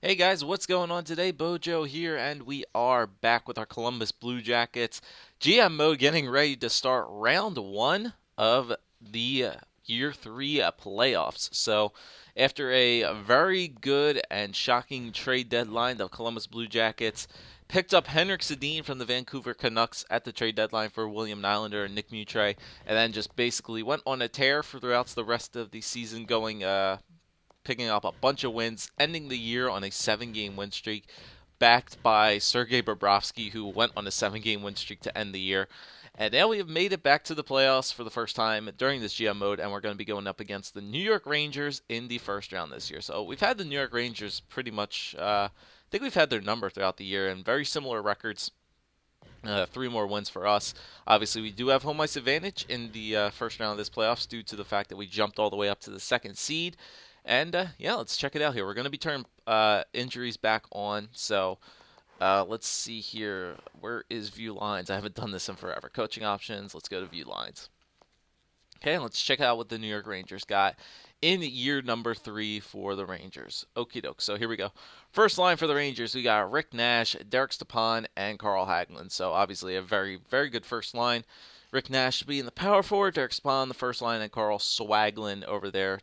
Hey guys, what's going on today? BOJoeKO here, and we are back with our Columbus Blue Jackets GM mode, getting ready to start round one of the year three playoffs. So, after a very good and shocking trade deadline, the Columbus Blue Jackets picked up Henrik Sedin from the Vancouver Canucks at the trade deadline for William Nylander and Nick Mutre, and then just basically went on a tear for throughout the rest of the season, going picking up a bunch of wins, ending the year on a 7-game win streak, backed by Sergei Bobrovsky, who went on a 7-game win streak to end the year. And now we have made it back to the playoffs for the first time during this GM mode, and we're going to be going up against the New York Rangers in the first round this year. So we've had the New York Rangers pretty much, I think we've had their number throughout the year, and very similar records. Three more wins for us. Obviously, we do have home ice advantage in the first round of this playoffs due to the fact that we jumped all the way up to the second seed. And yeah, let's check it out here. We're going to be turning injuries back on. So let's see here. Where is view lines? I haven't done this in forever. Coaching options. Let's go to view lines. Okay, let's check out what the New York Rangers got in year number 3 for the Rangers. Okie doke. So here we go. First line for the Rangers, we got Rick Nash, Derek Stepan, and Carl Hagelin. So obviously a very, very good first line. Rick Nash being the power forward, Derek Stepan the first line, and Carl Swaglin over there,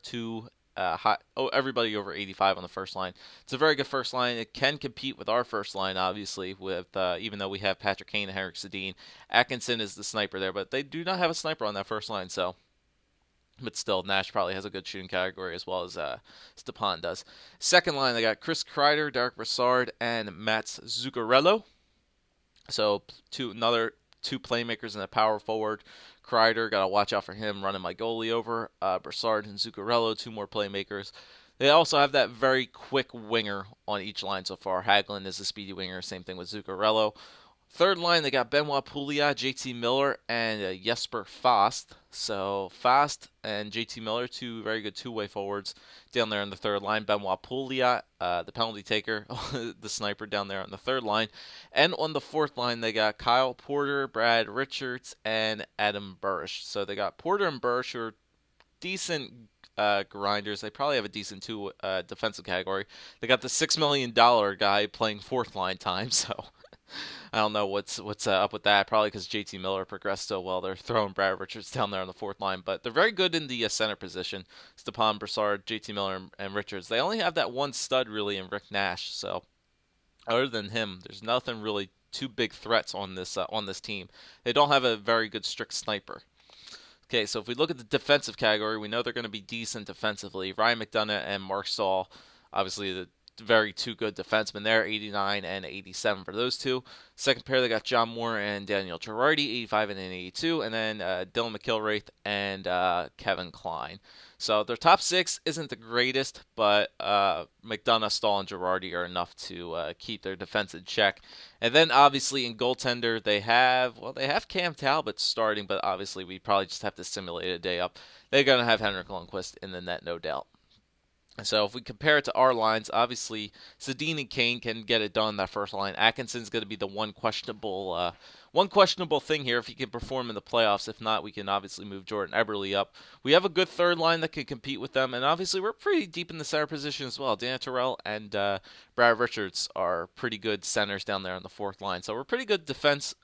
everybody over 85 on the first line. It's a very good first line. It can compete with our first line, obviously, with even though we have Patrick Kane and Henrik Sedin. Atkinson is the sniper there, but they do not have a sniper on that first line, so but still, Nash probably has a good shooting category as well as Stepan does. Second line, they got Chris Kreider, Derek Brassard, and Mats Zuccarello. So another two playmakers in the power forward. Kreider, got to watch out for him running my goalie over. Brassard and Zuccarello, two more playmakers. They also have that very quick winger on each line so far. Hagelin is a speedy winger. Same thing with Zuccarello. Third line, they got Benoit Pouliot, JT Miller, and Jesper Fast. So Fast and JT Miller, two very good two-way forwards down there in the third line. Benoit Pouliot, the penalty taker, the sniper down there on the third line. And on the fourth line, they got Kyle Porter, Brad Richards, and Adam Burrish. So they got Porter and Burrish, who are decent grinders. They probably have a decent two defensive category. They got the $6 million guy playing fourth line time, so I don't know what's up with that. Probably because JT Miller progressed so well. They're throwing Brad Richards down there on the fourth line, but they're very good in the center position. Stepan Brassard, JT Miller, and Richards. They only have that one stud really in Rick Nash. So other than him, there's nothing really two big threats on this team. They don't have a very good strict sniper. Okay, so if we look at the defensive category, we know they're going to be decent defensively. Ryan McDonough and Mark Stahl, obviously the very two good defensemen there, 89 and 87 for those two. Second pair, they got John Moore and Daniel Girardi, 85 and 82, and then Dylan McIlwraith and Kevin Klein. So their top six isn't the greatest, but McDonough, Stahl, and Girardi are enough to keep their defense in check. And then obviously in goaltender, they have Cam Talbot starting, but obviously we probably just have to simulate a day up. They're going to have Henrik Lundqvist in the net, no doubt. So if we compare it to our lines, obviously Sedin and Kane can get it done. That first line, Atkinson's going to be the one questionable thing here if he can perform in the playoffs. If not, we can obviously move Jordan Eberle up. We have a good third line that can compete with them, and obviously we're pretty deep in the center position as well. Dan Terrell and Brad Richards are pretty good centers down there on the fourth line. So we're pretty good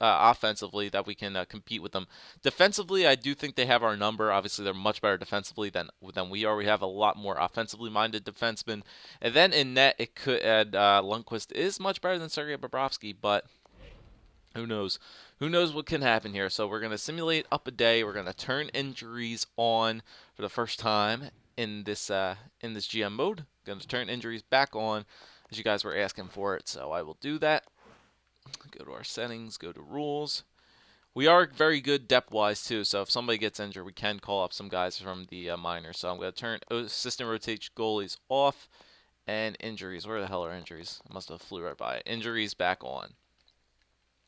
offensively that we can compete with them. Defensively, I do think they have our number. Obviously, they're much better defensively than we are. We have a lot more offensively minded defensemen. And then in net, it could add Lundqvist is much better than Sergei Bobrovsky, but who knows? Who knows what can happen here? So we're going to simulate up a day. We're going to turn injuries on for the first time in this GM mode. Going to turn injuries back on as you guys were asking for it. So I will do that. Go to our settings, go to rules. We are very good depth-wise, too, so if somebody gets injured, we can call up some guys from the minors. So I'm going to turn assistant rotation goalies off and injuries. Where the hell are injuries? I must have flew right by it. Injuries back on.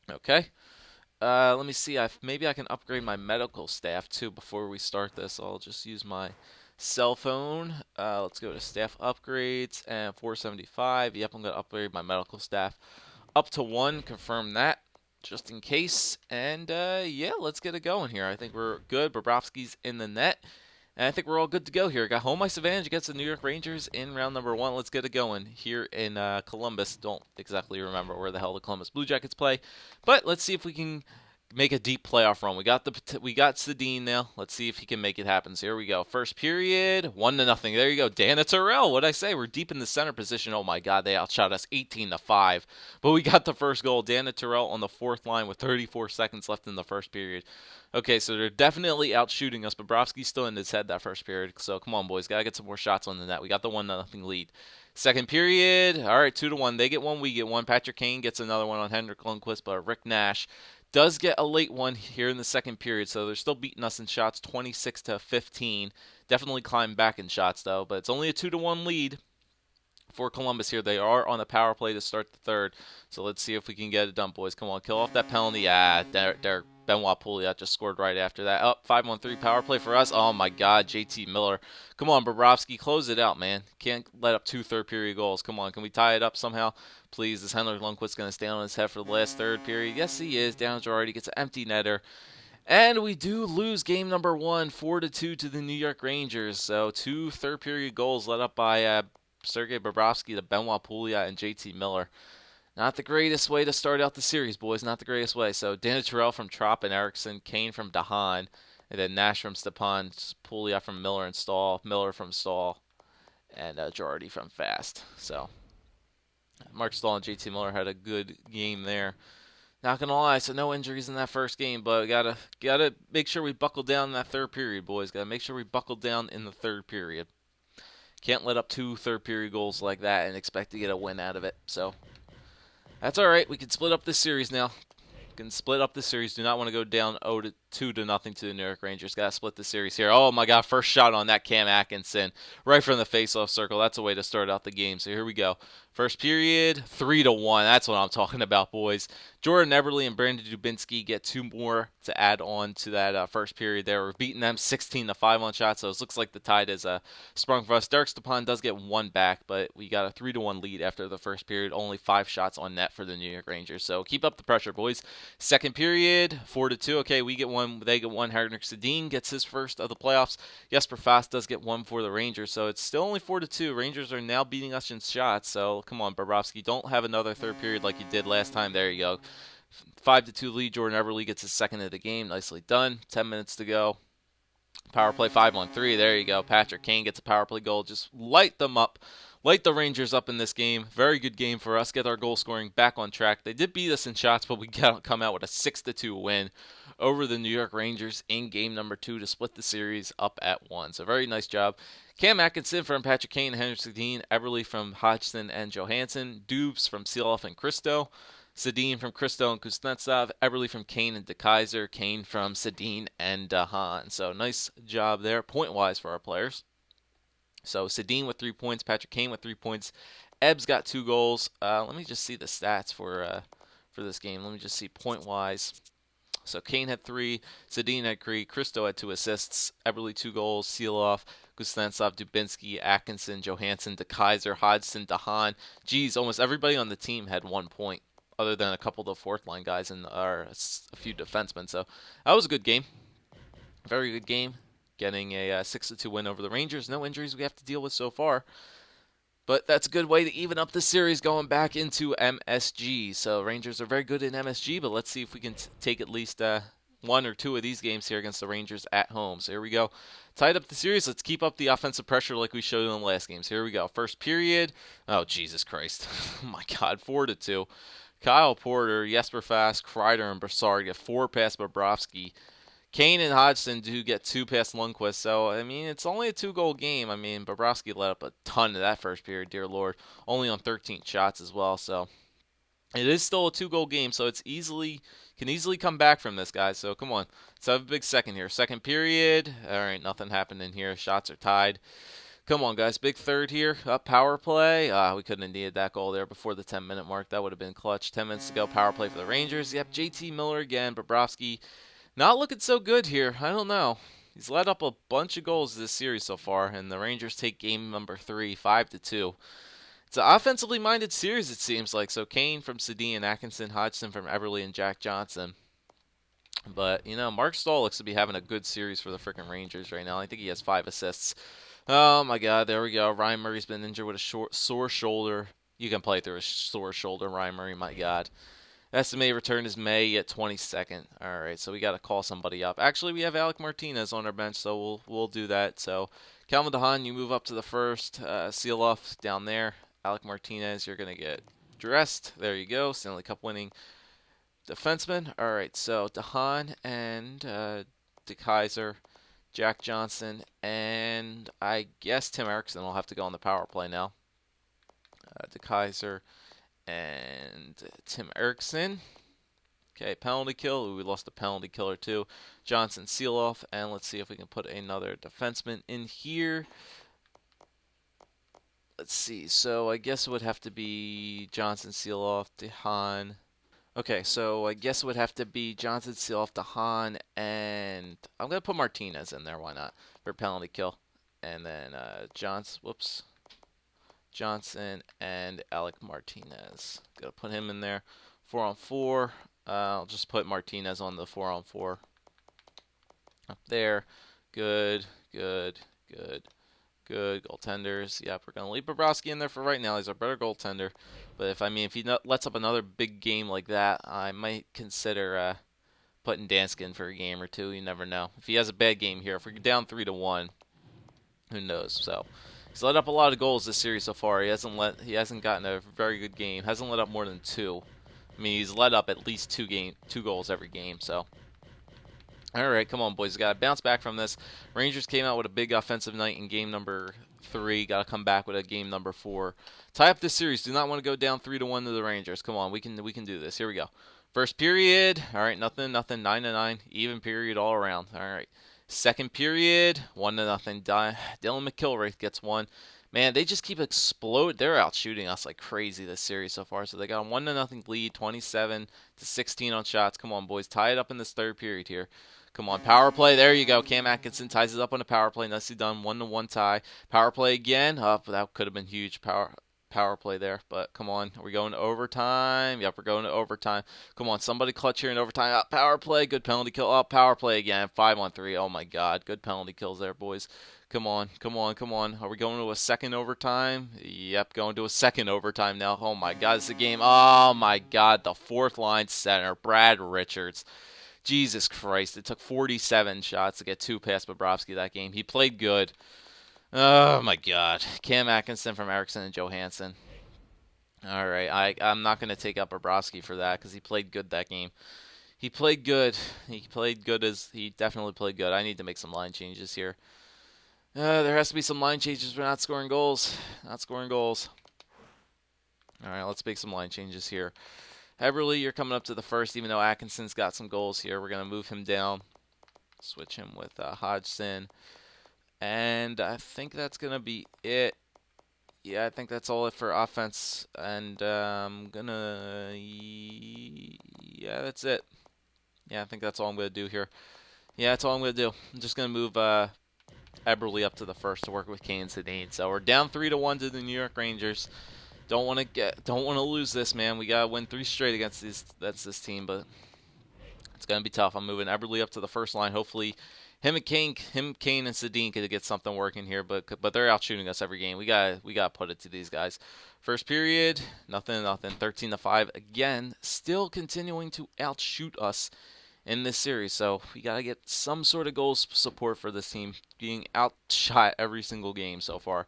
Okay. Let me see. Maybe I can upgrade my medical staff, too, before we start this. I'll just use my cell phone. Let's go to staff upgrades and 475. Yep, I'm going to upgrade my medical staff up to 1. Confirm that just in case. And yeah, let's get it going here. I think we're good. Bobrovsky's in the net. And I think we're all good to go here. Got home ice advantage against the New York Rangers in round number 1. Let's get it going here in Columbus. Don't exactly remember where the hell the Columbus Blue Jackets play, but let's see if we can make a deep playoff run. We got Sedin now. Let's see if he can make it happen. So here we go. First period, 1-0. There you go. Dana Terrell. What'd I say? We're deep in the center position. Oh my God, they outshot us 18-5. But we got the first goal. Dana Terrell on the fourth line with 34 seconds left in the first period. Okay, so they're definitely outshooting us. Bobrovsky's still in his head that first period. So come on, boys. Gotta get some more shots on the net. We got the 1-0 lead. Second period, all right, 2-1. They get one, we get one. Patrick Kane gets another one on Henrik Lundqvist, but Rick Nash does get a late one here in the second period, so they're still beating us in shots 26-15. Definitely climbed back in shots, though, but it's only a 2-1 lead for Columbus here. They are on a power play to start the third, so let's see if we can get it done, boys. Come on, kill off that penalty. Derek Benoit Pouliot just scored right after that. Up 5-1-3 power play for us. Oh my God, JT Miller. Come on, Bobrovsky, close it out, man. Can't let up 2 third-period goals. Come on, can we tie it up somehow? Please, is Henrik Lundqvist going to stay on his head for the last third period? Yes, he is. Down Girardi gets an empty netter. And we do lose game number 1, 4-2 to the New York Rangers. So 2 third-period goals led up by Sergei Bobrovsky to Benoit Pouliot and JT Miller. Not the greatest way to start out the series, boys. Not the greatest way. So Dana Terrell from Trop and Erickson, Kane from Dahan, and then Nash from Stepan, Pouliot from Miller and Stahl, Miller from Stahl, and Girardi from Fast. So Mark Stahl and JT Miller had a good game there. Not gonna lie, so no injuries in that first game, but we gotta make sure we buckle down in that third period, boys. Gotta make sure we buckle down in the third period. Can't let up 2 third-period goals like that and expect to get a win out of it. So that's all right. We can split up this series now. Can split up the series. Do not want to go down 2-0 to the New York Rangers. Got to split the series here. Oh my God! First shot on that Cam Atkinson, right from the face-off circle. That's a way to start out the game. So here we go. First period, 3-1. That's what I'm talking about, boys. Jordan Eberle and Brandon Dubinsky get 2 more to add on to that first period there. We're beating them 16-5 on shots, so it looks like the tide is sprung for us. Derek Stepan does get 1 back, but we got a 3-1 lead after the first period. Only 5 shots on net for the New York Rangers. So keep up the pressure, boys. Second period, 4-2. Okay, we get 1. They get 1. Henrik Sedin gets his first of the playoffs. Jesper Fast does get 1 for the Rangers, so it's still only 4-2. Rangers are now beating us in shots, so come on, Bobrovsky. Don't have another third period like you did last time. There you go. 5-2 lead. Jordan Eberle gets his second of the game. Nicely done. 10 minutes to go. Power play 5-1-3. There you go. Patrick Kane gets a power play goal. Just light them up. Light the Rangers up in this game. Very good game for us. Get our goal scoring back on track. They did beat us in shots, but we come out with a 6-2 win over the New York Rangers in game number 2 to split the series up at 1. So very nice job. Cam Atkinson from Patrick Kane and Henrik Sedin. Eberle from Hodgson and Johansson. Dubes from Seeloff and Christo. Sedin from Christo and Kuznetsov. Eberle from Kane and DeKaiser. Kane from Sedin and Dahan. So nice job there point-wise for our players. So Sedin with 3 points. Patrick Kane with 3 points. Ebbs got 2 goals. Let me just see the stats for this game. Let me just see point-wise. So Kane had 3, Sedin had 3, Christo had 2 assists, Eberle 2 goals, Seeloff, Kuznetsov, Dubinsky, Atkinson, Johansson, DeKaiser, Hodgson, Dahan. Geez, almost everybody on the team had 1 point, other than a couple of the fourth-line guys and a few defensemen. So that was a good game. Very good game. Getting a 6-2 win over the Rangers. No injuries we have to deal with so far. But that's a good way to even up the series going back into MSG. So Rangers are very good in MSG, but let's see if we can take at least 1 or 2 of these games here against the Rangers at home. So here we go. Tied up the series. Let's keep up the offensive pressure like we showed in the last games. Here we go. First period. Oh, Jesus Christ. Oh, my God. 4-2. Kyle Porter, Jesper Fast, Kreider, and Brassard get 4 past Bobrovsky. Kane and Hodgson do get 2 past Lundqvist, so, I mean, it's only a 2-goal game. I mean, Bobrovsky let up a ton of that first period, dear Lord. Only on 13 shots as well, so it is still a 2-goal game, so it's can easily come back from this, guys. So, come on. Let's have a big second here. Second period. All right, nothing happening here. Shots are tied. Come on, guys. Big third here. Up power play. We couldn't have needed that goal there before the 10-minute mark. That would have been clutch. 10 minutes to go. Power play for the Rangers. Yep, JT Miller again. Bobrovsky. Not looking so good here. I don't know. He's let up a bunch of goals this series so far, and the Rangers take game number 3, 5-2. It's an offensively minded series, it seems like. So Kane from Sedin, Atkinson, Hodgson from Eberle, and Jack Johnson. But, Mark Stahl looks to be having a good series for the freaking Rangers right now. I think he has 5 assists. Oh, my God. There we go. Ryan Murray's been injured with a sore shoulder. You can play through a sore shoulder, Ryan Murray, my God. Estimated return is May at 22nd. All right, so we got to call somebody up. Actually, we have Alec Martinez on our bench, so we'll do that. So, Calvin DeHaan, you move up to the first. Seal off down there. Alec Martinez, you're going to get dressed. There you go. Stanley Cup winning defenseman. All right, so DeHaan and DeKaiser, Jack Johnson, and I guess Tim Erickson will have to go on the power play now. DeKaiser and Tim Erickson. Okay, penalty kill. Ooh, we lost a penalty killer too. Johnson seal off, and let's see if we can put another defenseman in here. Let's see. So I guess it would have to be Johnson seal off, DeHaan. Okay, so I guess it would have to be Johnson seal off, DeHaan, and I'm gonna put Martinez in there. Why not for penalty kill? And then Johnson and Alec Martinez. Gotta put him in there. 4-on-4. I'll just put Martinez on the 4-on-4 up there. Good. Goaltenders. Yep, we're gonna leave Bobrovsky in there for right now. He's our better goaltender. But if he lets up another big game like that, I might consider putting Danskin for a game or two. You never know. If he has a bad game here, if we're down 3-1, who knows? So he's let up a lot of goals this series so far. He hasn't gotten a very good game. Hasn't let up more than 2. I mean, he's let up at least 2 goals every game. So, all right, come on, boys. Got to bounce back from this. Rangers came out with a big offensive night in game number 3. Got to come back with a game number 4. Tie up this series. Do not want to go down 3-1 to the Rangers. Come on, we can do this. Here we go. First period. All right, nothing. 9-9. Even period all around. All right. Second period. 1-0. Dylan McIlraith gets one. Man, they just keep exploding. They're out shooting us like crazy this series so far. So they got a 1-0 lead, 27-16 on shots. Come on, boys, tie it up in this third period here. Come on, power play. There you go. Cam Atkinson ties it up on a power play. Nicely done. 1-1 tie. Power play again. Oh, that could have been huge. Power play there, but come on, are we going to overtime? Yep, we're going to overtime. Come on, somebody clutch here in overtime. Power play, good penalty kill. Power play again, 5-on-3. Oh my God, good penalty kills there, boys. Come on. Are we going to a second overtime? Yep, going to a second overtime now. Oh my God, it's a game. Oh my God, the fourth line center, Brad Richards. Jesus Christ, it took 47 shots to get 2 past Bobrovsky that game. He played good. Oh my God, Cam Atkinson from Erickson and Johansson. All right, I'm not going to take up Bobrovsky for that because he played good that game. He played good. He definitely played good. I need to make some line changes here. There has to be some line changes. We're not scoring goals. All right, let's make some line changes here. Eberle, you're coming up to the first, even though Atkinson's got some goals here. We're going to move him down. Switch him with Hodgson. And I think that's going to be it. Yeah, I think that's all it for offense. And I'm going to... Yeah, that's it. Yeah, I think that's all I'm going to do here. Yeah, that's all I'm going to do. I'm just going to move Eberle up to the first to work with Kane and Sedin. So we're down 3-1 to the New York Rangers. Don't want to lose this, man. We got to win 3 straight against this team, but it's going to be tough. I'm moving Eberle up to the first line. Hopefully Kane and Sedin could get something working here, but they're out shooting us every game. We got to put it to these guys. First period, nothing. 13-5 again, still continuing to outshoot us in this series. So we got to get some sort of goal support for this team, being outshot every single game so far.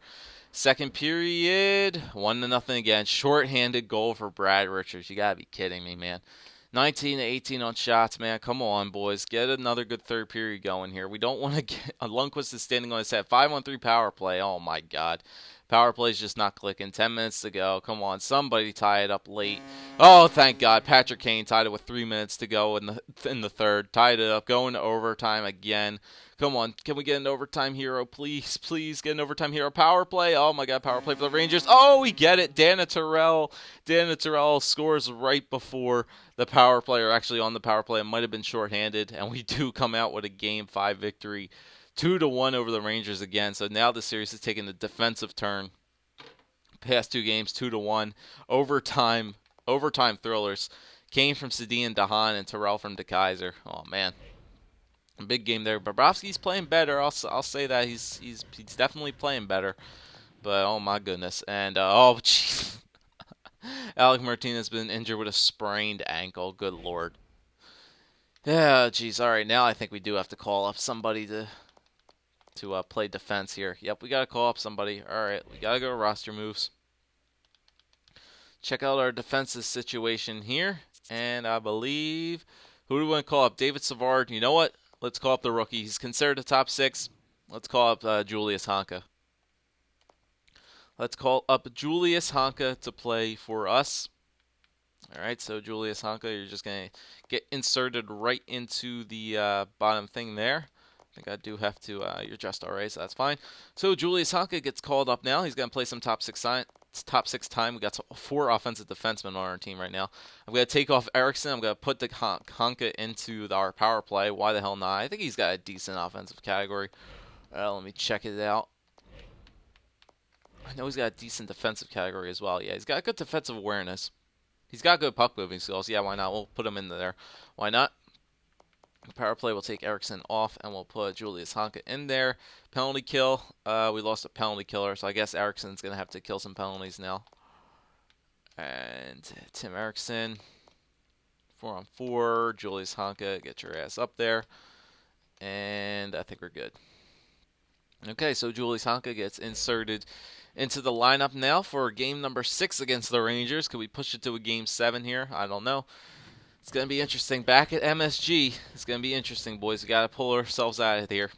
Second period, 1-0 again. Short-handed goal for Brad Richards. You got to be kidding me, man. 19-18 on shots, man. Come on, boys. Get another good third period going here. We don't want to get... Lundqvist is standing on his head. 5-on-3 power play. Oh, my God. Power play's just not clicking. 10 minutes to go. Come on, somebody tie it up late. Oh, thank God. Patrick Kane tied it with 3 minutes to go in the third. Tied it up. Going to overtime again. Come on, can we get an overtime hero, please? Please get an overtime hero. Power play. Oh, my God, power play for the Rangers. Oh, we get it. Dana Terrell scores right before the power play, or actually on the power play. It might have been shorthanded, and we do come out with a Game 5 victory. 2-1 over the Rangers again. So now the series is taking a defensive turn. Past 2 games, 2-1. Overtime thrillers. Kane from Sedin, Dahan, and Terrell from DeKaiser. Oh man, a big game there. Bobrovsky's playing better. I'll say that he's definitely playing better. But oh my goodness, and oh jeez, Alec Martinez has been injured with a sprained ankle. Good lord. Yeah, jeez. All right, now I think we do have to call up somebody to play defense here. Yep, we gotta call up somebody. All right, we gotta go roster moves. Check out our defensive situation here, and I believe who do we want to call up? David Savard. You know what? Let's call up the rookie. He's considered a top 6. Let's call up Julius Honka. Let's call up Julius Honka to play for us. All right, so Julius Honka, you're just going to get inserted right into the bottom thing there. I think I do have to, you're just all right, so that's fine. So Julius Honka gets called up now. He's going to play some top six time. We got 4 offensive defensemen on our team right now. I'm going to take off Erickson. I'm going to put the Honka into our power play. Why the hell not? I think he's got a decent offensive category. Let me check it out. I know he's got a decent defensive category as well. Yeah, he's got good defensive awareness. He's got good puck moving skills. Yeah, why not? We'll put him in there. Why not? Power play, we'll take Erickson off, and we'll put Julius Honka in there. Penalty kill. We lost a penalty killer, so I guess Erickson's going to have to kill some penalties now. And Tim Erickson, 4-on-4. Julius Honka, get your ass up there. And I think we're good. Okay, so Julius Honka gets inserted into the lineup now for game number 6 against the Rangers. Could we push it to a game 7 here? I don't know. It's going to be interesting. Back at MSG, it's going to be interesting, boys. We got to pull ourselves out of here.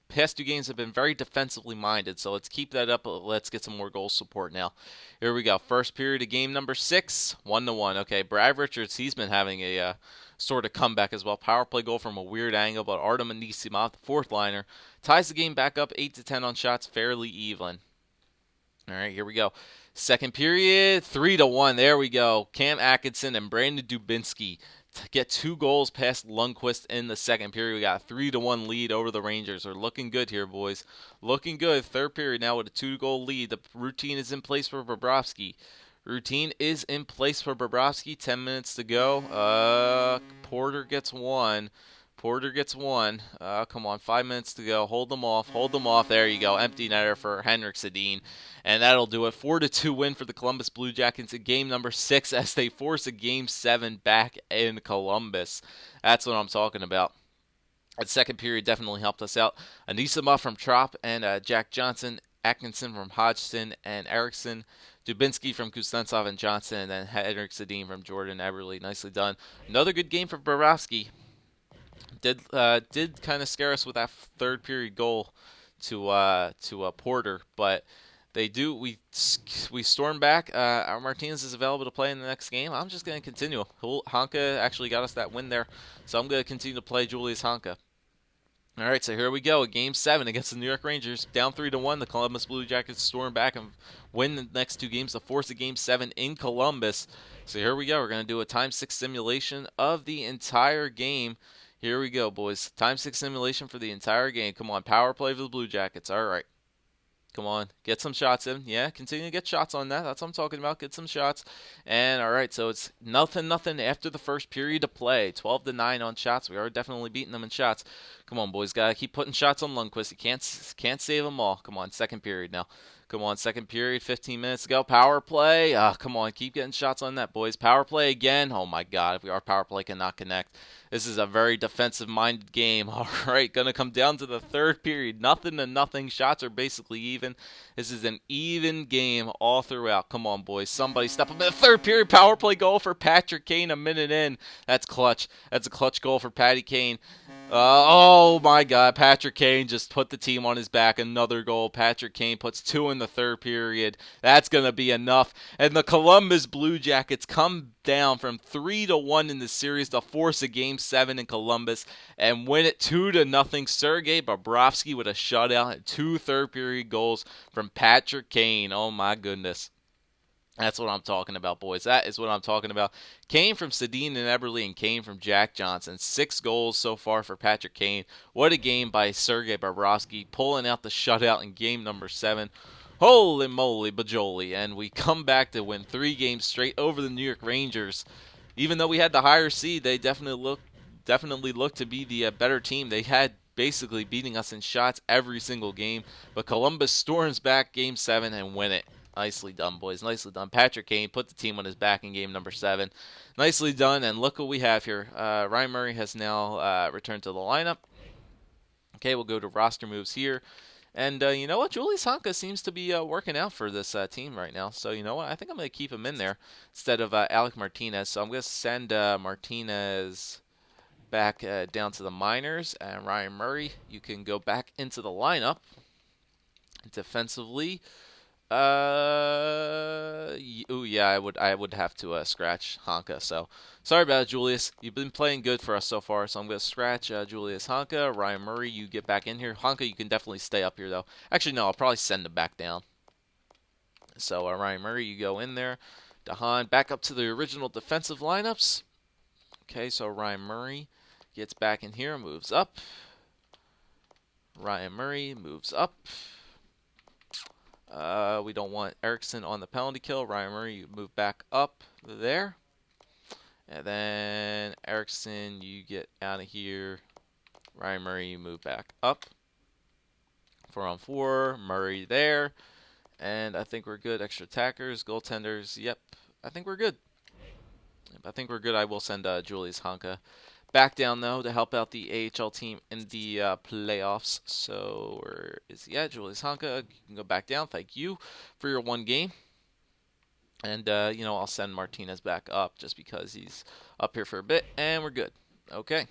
Past 2 games have been very defensively minded, so let's keep that up. Let's get some more goal support now. Here we go. First period of game number 6, 1-1. Okay, Brad Richards, he's been having a sort of comeback as well. Power play goal from a weird angle, but Artem Anisimov, the 4th liner, ties the game back up 8-10 on shots, fairly even. All right, here we go. Second period, 3-1. There we go. Cam Atkinson and Brandon Dubinsky to get 2 goals past Lundqvist in the second period. We got a 3-1 lead over the Rangers. We're looking good here, boys. Looking good. Third period now with a 2-goal lead. The routine is in place for Bobrovsky. 10 minutes to go. Porter gets one. Come on, 5 minutes to go. Hold them off. There you go. Empty netter for Henrik Sedin. And that'll do it. 4-2 win for the Columbus Blue Jackets in game number 6 as they force a game 7 back in Columbus. That's what I'm talking about. That second period definitely helped us out. Anisimov from Trop and Jack Johnson, Atkinson from Hodgson and Erickson, Dubinsky from Kuznetsov and Johnson, and then Henrik Sedin from Jordan Eberle. Nicely done. Another good game for Bobrovsky. Did kind of scare us with that third period goal to Porter, but we storm back. Our Martinez is available to play in the next game. I'm just going to continue. Honka actually got us that win there, so I'm going to continue to play Julius Honka. All right, so here we go. Game 7 against the New York Rangers. Down 3-1. The Columbus Blue Jackets storm back and win the next 2 games to force a game 7 in Columbus. So here we go. We're going to do a times 6 simulation of the entire game. Here we go, boys. Times 6 simulation for the entire game. Come on, power play for the Blue Jackets. All right. Come on, get some shots in. Yeah, continue to get shots on that. That's what I'm talking about. Get some shots. And all right, so it's nothing after the first period to play. 12-9 on shots. We are definitely beating them in shots. Come on, boys. Gotta keep putting shots on Lundqvist. You can't save them all. Come on, second period now. Come on, second period, 15 minutes to go. Power play. Come on, keep getting shots on that, boys. Power play again. Oh, my God, if our power play cannot connect. This is a very defensive-minded game. All right, going to come down to the third period. 0-0. Shots are basically even. This is an even game all throughout. Come on, boys. Somebody step up in the third period. Power play goal for Patrick Kane a minute in. That's clutch. That's a clutch goal for Patty Kane. Oh, my God. Patrick Kane just put the team on his back. Another goal. Patrick Kane puts 2 in the third period. That's going to be enough. And the Columbus Blue Jackets come down from 3-1 in the series to force a game 7 in Columbus and win it 2-0. Sergei Bobrovsky with a shutout and 2 third-period goals from Patrick Kane. Oh, my goodness. That's what I'm talking about, boys. That is what I'm talking about. Kane from Sedin and Eberle and Kane from Jack Johnson. 6 goals so far for Patrick Kane. What a game by Sergei Bobrovsky, pulling out the shutout in game number 7. Holy moly, bajoli. And we come back to win 3 games straight over the New York Rangers. Even though we had the higher seed, they definitely looked to be the better team. They had basically beating us in shots every single game. But Columbus storms back game 7 and win it. Nicely done, boys. Nicely done. Patrick Kane put the team on his back in game number 7. Nicely done. And look what we have here. Ryan Murray has now returned to the lineup. Okay, we'll go to roster moves here. And you know what? Julius Honka seems to be working out for this team right now. So you know what? I think I'm going to keep him in there instead of Alec Martinez. So I'm going to send Martinez back down to the minors. And Ryan Murray, you can go back into the lineup defensively. Oh yeah, I would have to scratch Honka. So sorry about it, Julius. You've been playing good for us so far, so I'm gonna scratch Julius Honka. Ryan Murray, you get back in here. Honka, you can definitely stay up here though. Actually, no, I'll probably send him back down. So Ryan Murray, you go in there. Dahan back up to the original defensive lineups. Okay, so Ryan Murray gets back in here, moves up. Ryan Murray moves up. We don't want Erickson on the penalty kill. Ryan Murray, you move back up there. And then Erickson, you get out of here. Ryan Murray, you move back up. 4-on-4. Murray there. And I think we're good. Extra attackers, goaltenders. Yep, I think we're good. I will send Julius Honka back down, though, to help out the AHL team in the playoffs. So where is he at? Julius Honka, you can go back down. Thank you for your 1 game. And, I'll send Martinez back up just because he's up here for a bit. And we're good. Okay.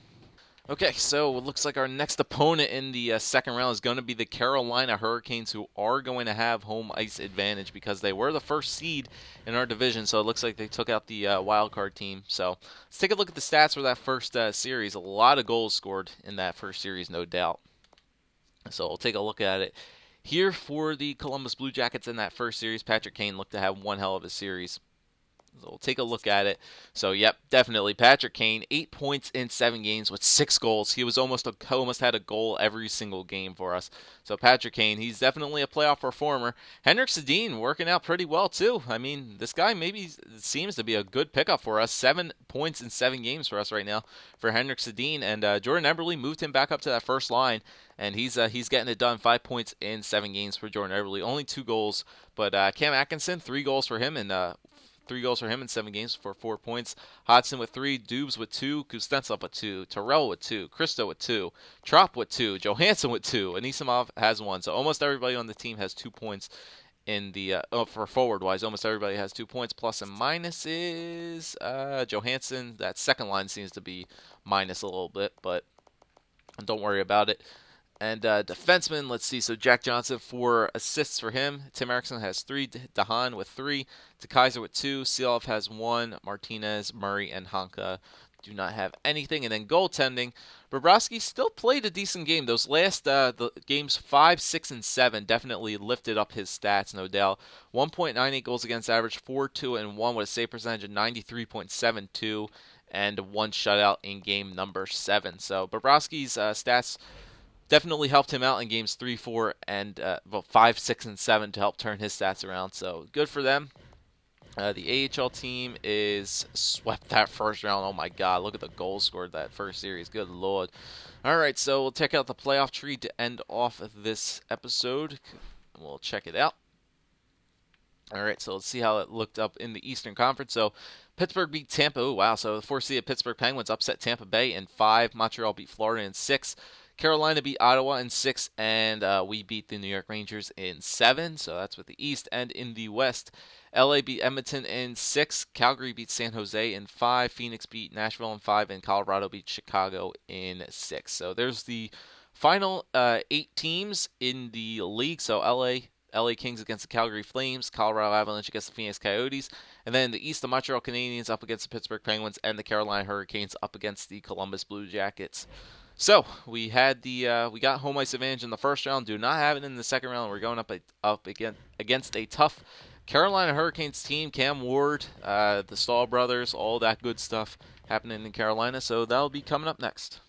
Okay, so it looks like our next opponent in the second round is going to be the Carolina Hurricanes, who are going to have home ice advantage because they were the first seed in our division. So it looks like they took out the wild card team. So let's take a look at the stats for that first series. A lot of goals scored in that first series, no doubt. So we'll take a look at it. Here for the Columbus Blue Jackets in that first series, Patrick Kane looked to have one hell of a series. So we'll take a look at it. So, yep, definitely. Patrick Kane, 8 points in 7 games with 6 goals. He was almost had a goal every single game for us. So, Patrick Kane, he's definitely a playoff performer. Henrik Sedin working out pretty well, too. I mean, this guy maybe seems to be a good pickup for us. 7 points in 7 games for us right now for Henrik Sedin. And Jordan Eberle moved him back up to that first line. And he's getting it done. 5 points in 7 games for Jordan Eberle. Only 2 goals. But Cam Atkinson, 3 goals for him, and 3 goals for him in 7 games for 4 points. Hodgson with 3, Dubes with 2, Kuznetsov with 2, Terrell with 2, Christo with 2, Trop with 2, Johansson with 2, and Anisimov has 1. So almost everybody on the team has 2 points in the for forward wise. Almost everybody has 2 points. Plus and minuses. Johansson, that second line seems to be minus a little bit, but don't worry about it. And defenseman, let's see. So Jack Johnson, 4 assists for him. Tim Erickson has 3. Dahan with 3. DeKaiser with 2. Seeloff has 1. Martinez, Murray, and Honka do not have anything. And then goaltending, Bobrovsky still played a decent game. Those last the games 5, 6, and 7 definitely lifted up his stats, no doubt. 1.98 goals against average, 4-2 and 1 with a save percentage of 93.72, and 1 shutout in game number 7. So Bobrovsky's stats definitely helped him out in games 3, 4, and 5, 6, and 7 to help turn his stats around. So good for them. The AHL team is swept that first round. Oh my God, look at the goals scored that first series. Good Lord. All right, so we'll check out the playoff tree to end off this episode. We'll check it out. All right, so let's see how it looked up in the Eastern Conference. So Pittsburgh beat Tampa. Oh, wow. So the 4-seeded Pittsburgh Penguins upset Tampa Bay in 5. Montreal beat Florida in 6. Carolina beat Ottawa in 6, and we beat the New York Rangers in 7. So that's with the East. And in the West, LA beat Edmonton in 6. Calgary beat San Jose in 5. Phoenix beat Nashville in 5. And Colorado beat Chicago in 6. So there's the final 8 teams in the league. So LA Kings against the Calgary Flames, Colorado Avalanche against the Phoenix Coyotes, and then in the East, the Montreal Canadiens up against the Pittsburgh Penguins, and the Carolina Hurricanes up against the Columbus Blue Jackets. So we had we got home ice advantage in the first round. Do not have it in the second round. We're going up against a tough Carolina Hurricanes team. Cam Ward, the Stahl brothers, all that good stuff happening in Carolina. So that'll be coming up next.